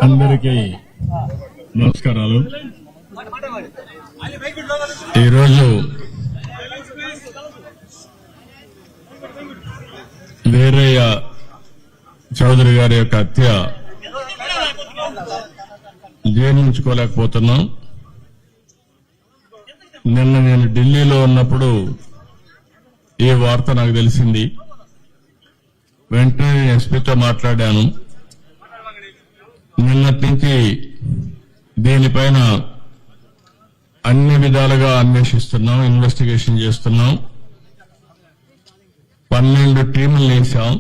అందరికీ నమస్కారాలు. ఈరోజు వీరయ్య చౌదరి గారి యొక్క హత్య జీర్ణించుకోలేకపోతున్నాం. నిన్న నేను ఢిల్లీలో ఉన్నప్పుడు ఈ వార్త నాకు తెలిసింది. వెంటనే ఎస్పీతో మాట్లాడాను. నిన్నటి నుంచి దీనిపైన అన్ని విధాలుగా అన్వేషిస్తున్నాం, ఇన్వెస్టిగేషన్ చేస్తున్నాం. 12 టీములు వేశాం.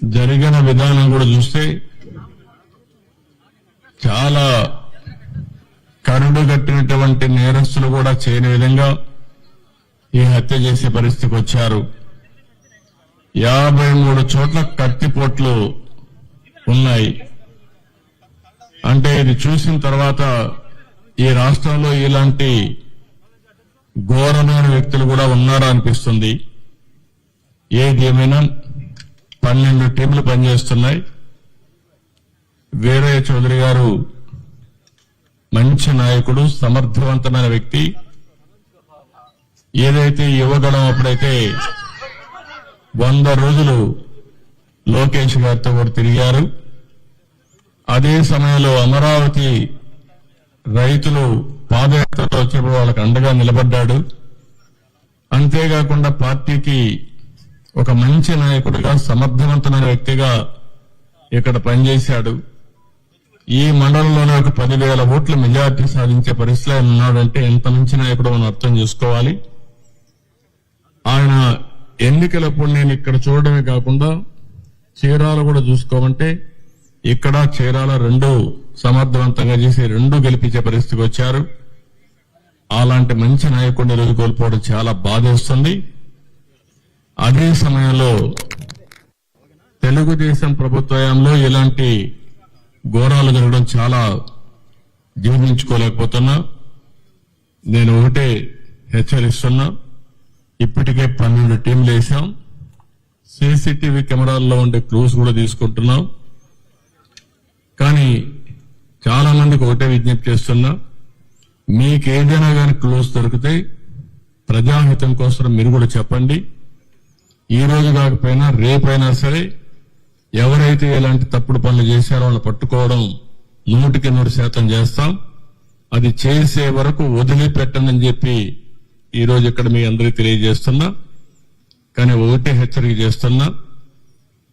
జరిగిన విధానం కూడా చూస్తే చాలా కరుడుగట్టినటువంటి నేరస్తులు కూడా చేయని విధంగా ఈ హత్య చేసే పరిస్థితికి వచ్చారు. 53 చోట్ల కత్తిపోట్లు ఉన్నాయి. అంటే ఇది చూసిన తర్వాత ఈ రాష్ట్రంలో ఇలాంటి ఘోరమైన వ్యక్తులు కూడా ఉన్నారా అనిపిస్తుంది. ఏది ఏమైనా 12 టీంలు పనిచేస్తున్నాయి. వీరయ్య చౌదరి గారు మంచి నాయకుడు, సమర్థవంతమైన వ్యక్తి. ఏదైతే యువగడం అప్పుడైతే 100 రోజులు లోకేష్ గారితో కూడా తిరిగారు. అదే సమయంలో అమరావతి రైతులు పాదయాత్రలో వచ్చినప్పుడు వాళ్ళకి అండగా నిలబడ్డాడు. అంతేకాకుండా పార్టీకి ఒక మంచి నాయకుడిగా, సమర్థవంతమైన వ్యక్తిగా ఇక్కడ పనిచేశాడు. ఈ మండలంలోనే ఒక 10,000 ఓట్ల మెజార్టీ సాధించే పరిస్థితిలో ఆయన ఉన్నాడంటే ఎంత మంచి నాయకుడు మనం అర్థం చేసుకోవాలి. ఆయన ఎన్నికలప్పుడు నేను ఇక్కడ చూడడమే కాకుండా చీరాల కూడా చూసుకోమంటే ఇక్కడ చీరాల 2 సమర్థవంతంగా చేసి 2 గెలిపించే పరిస్థితికి వచ్చారు. అలాంటి మంచి నాయకుడిని రోజు కోల్పోవడం చాలా బాధేస్తుంది. అదే సమయంలో తెలుగుదేశం ప్రభుత్వంలో ఇలాంటి ఘోరాలు జరగడం చాలా జీర్ణించుకోలేకపోతున్నా. నేను ఒకటే హెచ్చరిస్తున్నా. ఇప్పటికే 12 టీంలు వేశాం. సీసీటీవీ కెమెరాల్లో ఉండే క్లూస్ కూడా తీసుకుంటున్నాం. కానీ చాలా మందికి ఒకటే విజ్ఞప్తి చేస్తున్నా, మీకేదైనా కానీ క్లూస్ దొరికితే ప్రజాహితం కోసం మీరు కూడా చెప్పండి. ఈ రోజు కాకపోయినా రేపైనా సరే ఎవరైతే ఇలాంటి తప్పుడు పనులు చేశారో వాళ్ళని పట్టుకోవడం 100% చేస్తాం. అది చేసే వరకు వదిలిపెట్టనని చెప్పి ఈ రోజు ఇక్కడ మీ అందరికీ తెలియజేస్తున్నా. కానీ ఒకటే హెచ్చరిక చేస్తున్నా,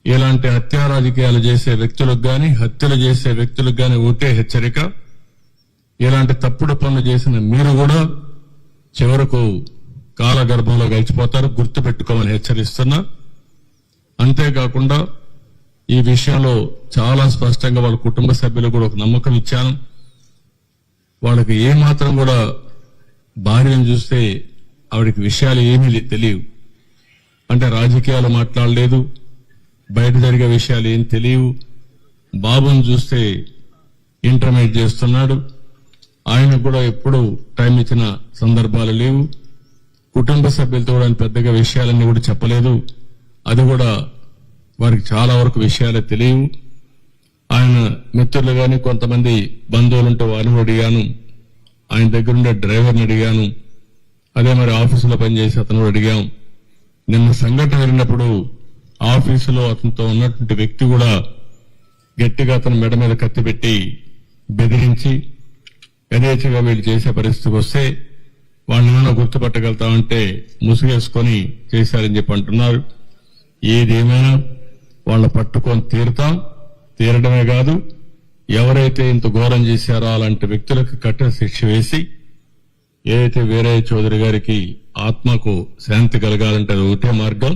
ఇలాంటి హత్యా రాజకీయాలు చేసే వ్యక్తులకు గాని, హత్యలు చేసే వ్యక్తులకు గాని ఒకటే హెచ్చరిక, ఇలాంటి తప్పుడు పనులు చేసిన మీరు కూడా చివరకు కాలగర్భంలో గడిచిపోతారు, గుర్తుపెట్టుకోమని హెచ్చరిస్తున్నా. అంతేకాకుండా ఈ విషయంలో చాలా స్పష్టంగా వాళ్ళ కుటుంబ సభ్యులు కూడా ఒక నమ్మకం ఇచ్చాను. వాళ్ళకి ఏమాత్రం కూడా భార్యను చూస్తే ఆవిడకి విషయాలు ఏమీ తెలియవు. అంటే రాజకీయాలు మాట్లాడలేదు, బయట జరిగే విషయాలు ఏం తెలియవు. బాబుని చూస్తే ఇంటర్మీడియట్ చేస్తున్నాడు. ఆయనకు కూడా ఎప్పుడు టైం ఇచ్చిన సందర్భాలు లేవు. కుటుంబ సభ్యులతో కూడా పెద్దగా విషయాలన్నీ కూడా చెప్పలేదు. అది కూడా వారికి చాలా వరకు విషయాలే తెలియవు. ఆయన మిత్రులు గాని, కొంతమంది బంధువులుంటే వారిని అడిగాను. ఆయన దగ్గరుండే డ్రైవర్ని అడిగాను. అదే మరి ఆఫీసులో పనిచేసి అతను అడిగాం. నిన్న సంఘటన జరిగినప్పుడు ఆఫీసులో అతనితో ఉన్నటువంటి వ్యక్తి కూడా గట్టిగా అతను మెడ మీద కత్తి పెట్టి బెదిరించి యథేచ్ఛగా వీళ్ళు చేసే పరిస్థితికి వస్తే వాళ్ళని గుర్తుపట్టగలుగుతామంటే ముసుగేసుకొని చేశారని చెప్పి అంటున్నారు. ఏదేమైనా వాళ్ళ పట్టుకొని తీరడమే కాదు, ఎవరైతే ఇంత ఘోరం చేశారో అలాంటి వ్యక్తులకు కఠిన శిక్ష వేసి, ఏదైతే వీరయ్య చౌదరి గారికి ఆత్మకు శాంతి కలగాలంటే అది ఒకటే మార్గం.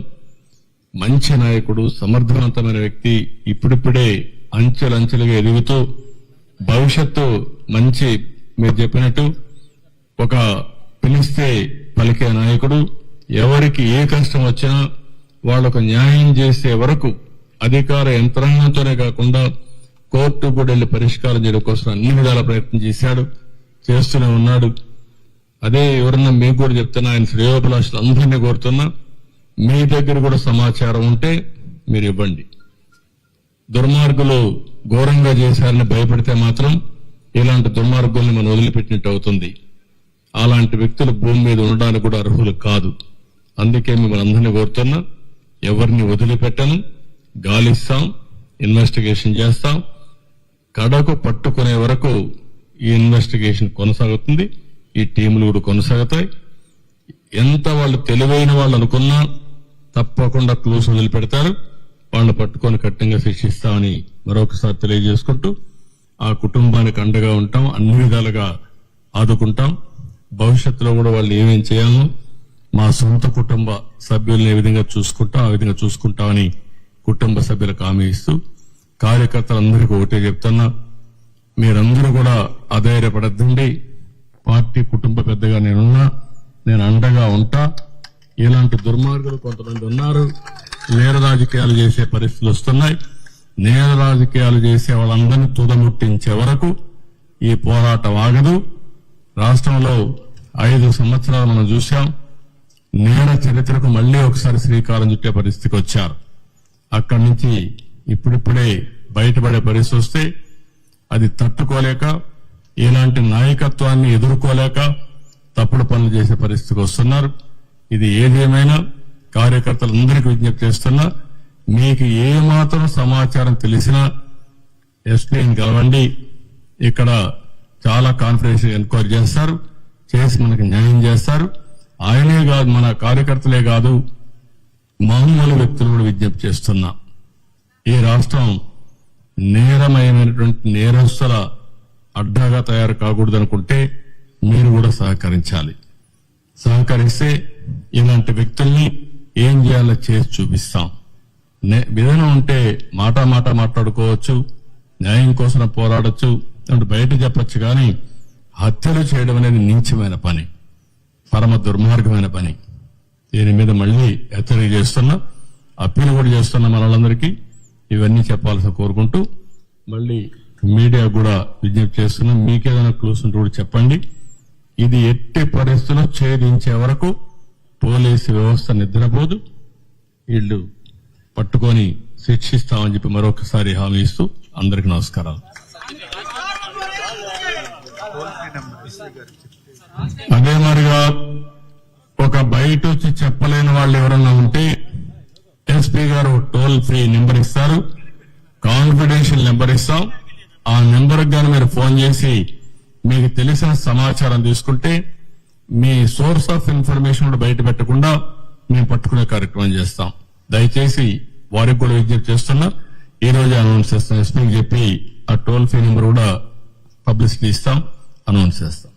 మంచి నాయకుడు, సమర్థవంతమైన వ్యక్తి, ఇప్పుడిప్పుడే అంచెలంచెలుగా ఎదుగుతూ భవిష్యత్తు మంచి, మీరు చెప్పినట్టు ఒక పిలిస్తే పలికే నాయకుడు. ఎవరికి ఏ కష్టం వచ్చినా వాళ్లకు న్యాయం చేసే వరకు అధికార యంత్రాంగంతోనే కాకుండా కోర్టు కూడా వెళ్లి పరిష్కారం చేయడం కోసం అన్ని విధాల ప్రయత్నం చేస్తూనే ఉన్నాడు. అదే ఎవరన్నా మీకు కూడా చెప్తున్నా, ఆయన శ్రేయోభిలాషులు అందరినీ కోరుతున్నా, మీ దగ్గర కూడా సమాచారం ఉంటే మీరు ఇవ్వండి. దుర్మార్గులు ఘోరంగా చేశారని భయపడితే మాత్రం ఇలాంటి దుర్మార్గుల్ని మనం వదిలిపెట్టినట్టు అవుతుంది. అలాంటి వ్యక్తులు భూమి మీద ఉండడానికి కూడా అర్హులు కాదు. అందుకే మిమ్మల్ని అందరినీ కోరుతున్నా, ఎవరిని వదిలిపెట్టను, గాలిస్తాం, ఇన్వెస్టిగేషన్ చేస్తాం, కడకు పట్టుకునే వరకు ఈ ఇన్వెస్టిగేషన్ కొనసాగుతుంది. ఈ టీములు కూడా కొనసాగుతాయి. ఎంత వాళ్ళు తెలివైన వాళ్ళు అనుకున్నా తప్పకుండా క్లూస్ వదిలిపెడతారు. వాళ్ళని పట్టుకొని కఠినంగా శిక్షిస్తామని మరొకసారి తెలియజేసుకుంటూ, ఆ కుటుంబానికి అండగా ఉంటాం, అన్ని విధాలుగా ఆదుకుంటాం. భవిష్యత్తులో కూడా వాళ్ళు ఏమేం చేయాలో మా సొంత కుటుంబ సభ్యులను ఏ విధంగా చూసుకుంటాం ఆ విధంగా చూసుకుంటామని కుటుంబ సభ్యులకు హామీ ఇస్తూ, కార్యకర్తలందరికీ ఒకటే చెప్తున్నా, మీరందరూ కూడా అధైర్యపడద్దండి. పార్టీ కుటుంబ పెద్దగా నేను అండగా ఉంటా. ఇలాంటి దుర్మార్గులు కొంతమంది ఉన్నారు, నేర రాజకీయాలు చేసే పరిస్థితులు వస్తున్నాయి. నేర రాజకీయాలు చేసే వాళ్ళందరినీ తుదముట్టించే వరకు ఈ పోరాటం ఆగదు. రాష్ట్రంలో 5 సంవత్సరాలు మనం చూశాం. నేర చరిత్రకు మళ్లీ ఒకసారి శ్రీకారం చుట్టే పరిస్థితికి వచ్చారు. అక్కడి నుంచి ఇప్పుడిప్పుడే బయటపడే పరిస్థితి వస్తే అది తట్టుకోలేక, ఇలాంటి నాయకత్వాన్ని ఎదుర్కోలేక తప్పుడు పనులు చేసే పరిస్థితికి వస్తున్నారు. ఇది ఏదేమైనా కార్యకర్తలందరికీ విజ్ఞప్తి చేస్తున్నా, మీకు ఏమాత్రం సమాచారం తెలిసినా ఎస్పీని కలవండి. ఇక్కడ చాలా కాన్ఫిడెన్షియల్ ఎంక్వైరీ చేస్తారు, చేసి మనకు న్యాయం చేస్తారు. ఆయనే కాదు, మన కార్యకర్తలే కాదు, మామూలు వ్యక్తులు కూడా విజ్ఞప్తి చేస్తున్నా, ఈ రాష్ట్రం నేరమయమైనటువంటి నేరస్తుల అడ్డాగా తయారు కాకూడదనుకుంటే మీరు కూడా సహకరించాలి. సహకరిస్తే ఇలాంటి వ్యక్తుల్ని ఏం చేయాలో చేసి చూపిస్తాం. విధానం ఉంటే మాట మాట్లాడుకోవచ్చు, న్యాయం కోసం పోరాడొచ్చు, అంటే బయట చెప్పొచ్చు. కానీ హత్యలు చేయడం అనేది నీచమైన పని, పరమ దుర్మార్గమైన పని. దీని మీద మళ్లీ హెచ్చరిక చేస్తున్నా, అప్పీల్ కూడా చేస్తున్నా మన వాళ్ళందరికీ. ఇవన్నీ చెప్పాల్సిన కోరుకుంటూ మళ్లీ మీడియా కూడా విజ్ఞప్తి చేస్తున్నాం, మీకేదైనా క్లూస్ ఉంటే కూడా చెప్పండి. ఇది ఎట్టి పరిస్థితుల్లో ఛేదించే వరకు పోలీసు వ్యవస్థ నిద్రపోదు. వీళ్ళు పట్టుకొని శిక్షిస్తామని చెప్పి మరొకసారి హామీ ఇస్తూ అందరికీ నమస్కారాలు. అదే మరిగా ఒక బయట వచ్చి చెప్పలేని వాళ్ళు ఎవరన్నా ఉంటే ఎస్పీ గారు టోల్ ఫ్రీ నెంబర్ ఇస్తారు, కాన్ఫిడెన్షియల్ నెంబర్ ఇస్తాం. ఆ నెంబర్కి గానీ మీరు ఫోన్ చేసి మీకు తెలిసిన సమాచారం తీసుకుంటే మీ సోర్స్ ఆఫ్ ఇన్ఫర్మేషన్ కూడా బయట పెట్టకుండా మేము పట్టుకునే కార్యక్రమం చేస్తాం. దయచేసి వారికి కూడా విజ్ఞప్తి చేస్తున్నా, ఈ రోజు అనౌన్స్ చేస్తాం. ఎస్పీకి చెప్పి ఆ టోల్ ఫ్రీ నెంబర్ కూడా పబ్లిసిటీ ఇస్తాం, అనౌన్స్ చేస్తాం.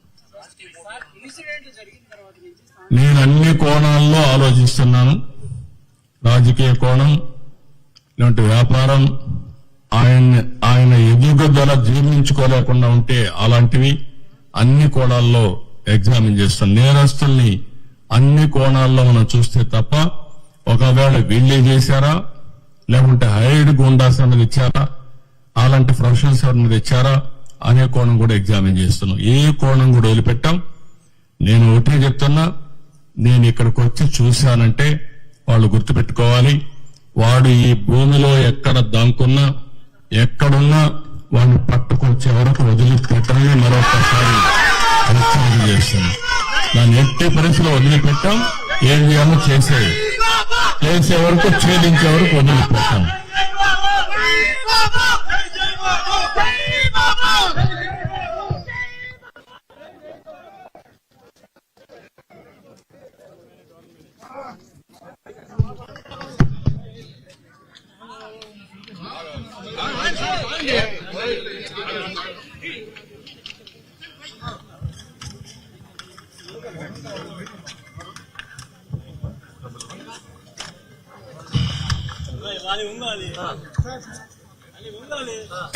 నేను అన్ని కోణాల్లో ఆలోచిస్తున్నాను. రాజకీయ కోణం, ఇలాంటి వ్యాపారం, ఆయన ఎదుగుదల జీర్ణించుకోలేకుండా ఉంటే అలాంటివి అన్ని కోణాల్లో ఎగ్జామిన్ చేస్తాం. నేరస్తుల్ని అన్ని కోణాల్లో మనం చూస్తే తప్ప ఒకవేళ వీళ్ళే చేశారా లేకుంటే హైడ్ గుండాస్ అన్నది ఇచ్చారా, అలాంటి ప్రొఫెషనల్స్ అన్నది ఇచ్చారా అనే కోణం కూడా ఎగ్జామిన్ చేస్తున్నాం. ఏ కోణం కూడా వదిలిపెట్టాం. నేను ఒకటే చెప్తున్నా, నేను ఇక్కడికి వచ్చి చూశానంటే వాళ్ళు గుర్తుపెట్టుకోవాలి, వాడు ఈ భూమిలో ఎక్కడ దాంకున్నా ఎక్కడున్నా వాడిని పట్టుకొచ్చే వరకు వదిలిపెట్టని మరొకసారి హెచ్చరిక చేస్తున్నాం. దాన్ని ఎట్టి పరిస్థితిలో వదిలిపెట్టాం. ఏం చేయాలో చేసే వరకు, ఛేదించే వరకు వదిలిపెట్టాం.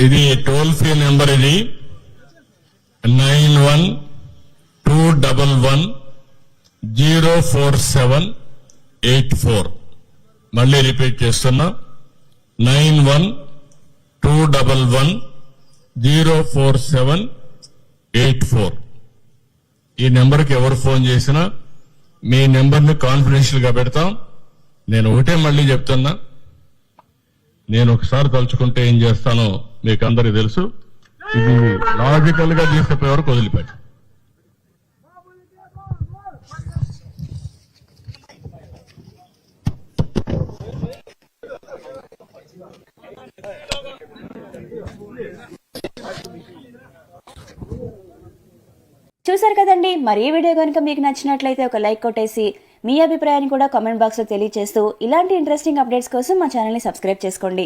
ఇది టోల్ ఫ్రీ నెంబర్, ఇది 9121104784. మళ్ళీ రిపీట్ చేస్తున్నా, 9121104784. ఈ నెంబర్కి ఎవరు ఫోన్ చేసినా మీ నెంబర్ని కాన్ఫిడెన్షియల్ గా పెడతాం. నేను ఒకటే మళ్ళీ చెప్తున్నా, నేను ఒకసారి తలుచుకుంటే ఏం చేస్తానో మీకు అందరికీ తెలుసు. ఇది లాజికల్ గా తీసుకుపోయే వరకు వదిలిపెట్టు. చూసారు కదండి. మరి ఈ వీడియో కనుక మీకు నచ్చినట్లయితే ఒక లైక్ కొట్టేసి మీ అభిప్రాయాన్ని కూడా కామెంట్ బాక్స్లో తెలియజేస్తూ ఇలాంటి ఇంట్రెస్టింగ్ అప్డేట్స్ కోసం మా ఛానల్ని సబ్స్క్రైబ్ చేసుకోండి.